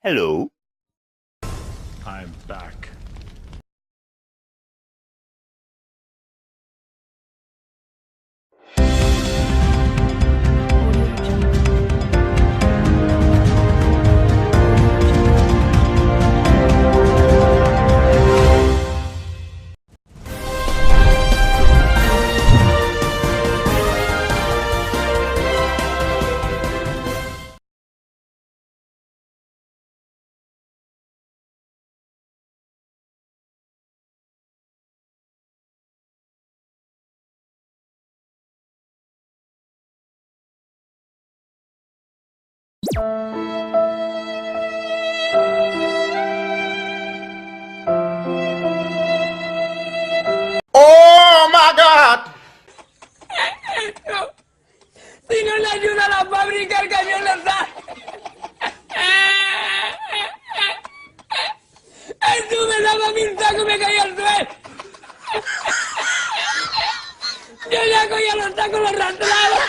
Hello. I'm back. Oh my God. Si no le ayuda a la fábrica, el camión le da. Tú me daba 1000 tacos y me caí al suelo. Yo ya cogía los tacos, los arrastraba.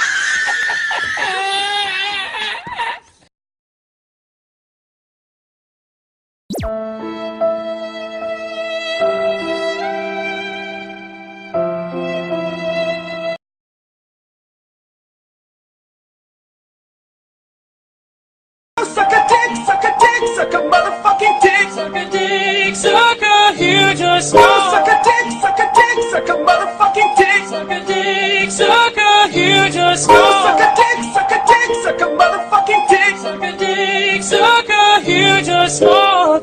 Suck a dick, suck a motherfucking dick. Suck a dick, suck a huge Suck a dick, suck a motherfucking dick. Suck a dick, suck a huge Suck a dick, suck a motherfucking dick. Suck a dick, suck a huge small.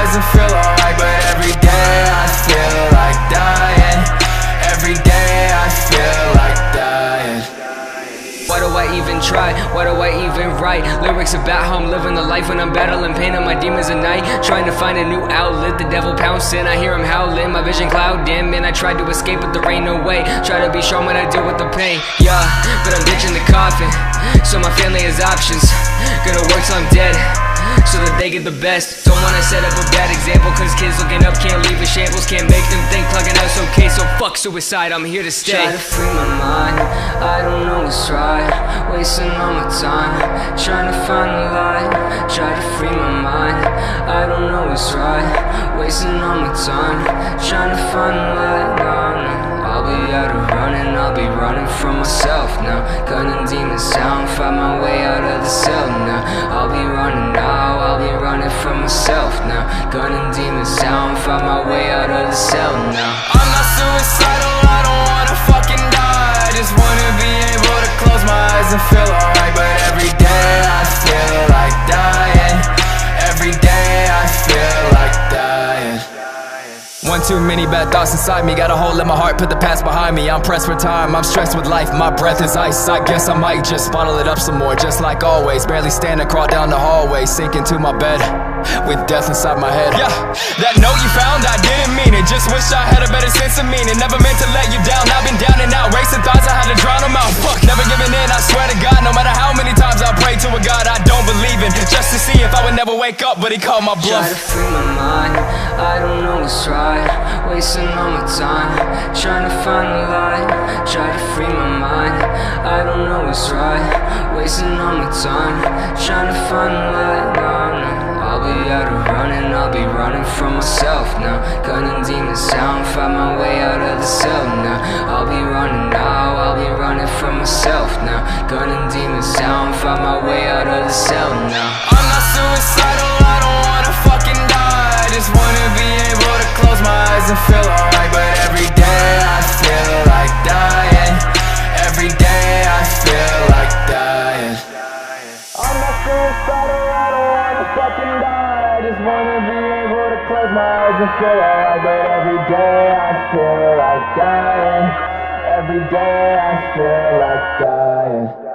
And feel alright, but every day I feel like dying. Every day I feel like dying. Why do I even try? Why do I even write lyrics about how I'm living the life when I'm battling pain on my demons at night? Trying to find a new outlet, the devil pouncing, I hear him howling, my vision cloud dim, and I tried to escape but there ain't no way. Try to be strong when I deal with the pain, yeah, but I'm ditching the coffin, so my family has options. Gonna work till I'm dead, so that they get the best. Don't wanna set up a bad example, cause kids looking up can't leave in shambles. Can't make them think plugging out's okay, so fuck suicide, I'm here to stay. Try to free my mind, I don't know what's right. Wasting all my time, trying to find the light. Try to free my mind, I don't know what's right. Wasting all my time, trying to find the light. No, no. I'll be out of running, I'll be running from myself now. Gunning demons down, find my way out of the cell now. I'll be running now, I'll be running from myself now. Gunning demons down, find my way out of the cell now. I'm not suicidal, I don't wanna fucking die. I just wanna be able to close my eyes and feel alright. But every day I feel like dying. Every day I feel like dying. One too many bad thoughts inside me, got a hole in my heart, put the past behind me. I'm pressed for time, I'm stressed with life, my breath is ice. I guess I might just bottle it up some more, just like always. Barely standing, crawl down the hallway, sink into my bed with death inside my head. Yeah, that note you found, I didn't mean it. Just wish I had a better sense of meaning. Never meant to let you down, I've been down and out. Racing thoughts, I had to drown them out. Fuck, never giving in, I swear to God. No matter how many times I pray to a God I don't believe in, just to see if I would never wake up, but he called my bluff. Try to free my mind, I don't know what's right. Wasting all my time, trying to find the light. Try to free my mind, I don't know what's right. Wasting all my time, trying to find the light. No, no. I'll be out of running, I'll be running from myself now. Gunning demons down, find my way out of the cell now. I'll be running now, I'll be running from myself now. Gunning demons down, find my way out of the cell now. I'm not suicidal, I don't wanna fucking eyes and feel alright, but every day I feel like dying. Every day I feel like dying. I'm not suicidal, I don't wanna fucking die. I just wanna be able to close my eyes and feel alright, but every day I feel like dying. Every day I feel like dying.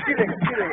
Sigue.